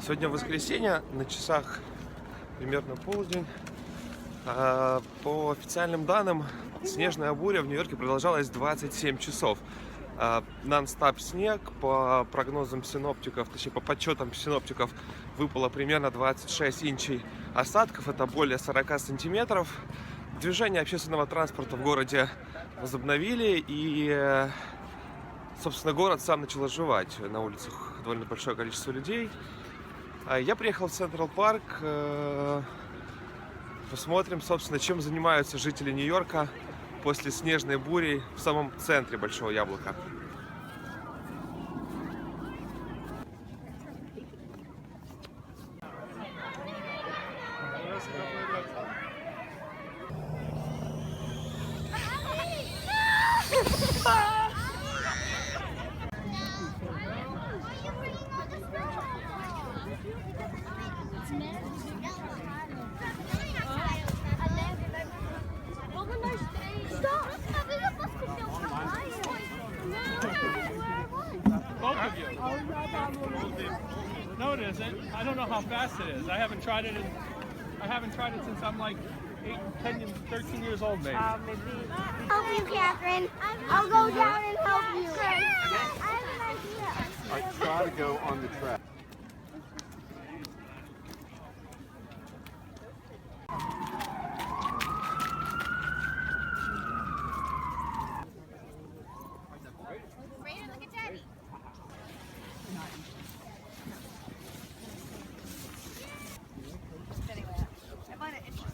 Сегодня воскресенье, на часах примерно полдень. По официальным данным, снежная буря в Нью-Йорке продолжалась 27 часов. Нон-стоп снег, по прогнозам синоптиков, точнее по подсчетам синоптиков, выпало примерно 26 инчей осадков, это более 40 сантиметров. Движение общественного транспорта в городе возобновили, и, собственно, город сам начал оживать. На улицах довольно большое количество людей. Я приехал в Централ Парк. Посмотрим, собственно, чем занимаются жители Нью-Йорка после снежной бури в самом центре Большого Яблока. Both of you. No, it isn't. I don't know how fast it is. I haven't tried it since I'm like 8, 10, 13 years old, maybe. Help you, Catherine. I'll go down and help you. I have an idea. I try to go on the track. Brandon, look at Daddy. Anyway, I find it interesting.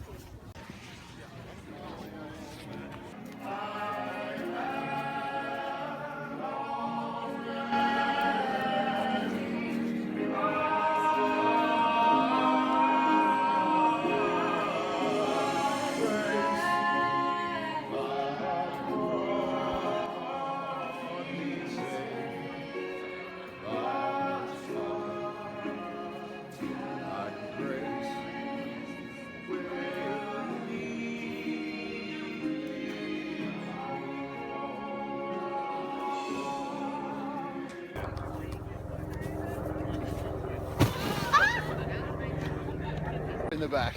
In the back.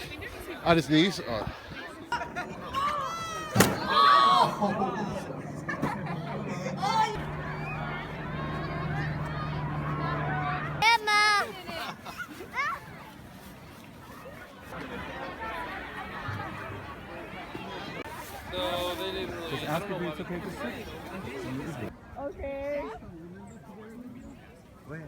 On his knees. Oh. Emma! No, they didn't really. Just ask if it's okay to sit. Okay. Well,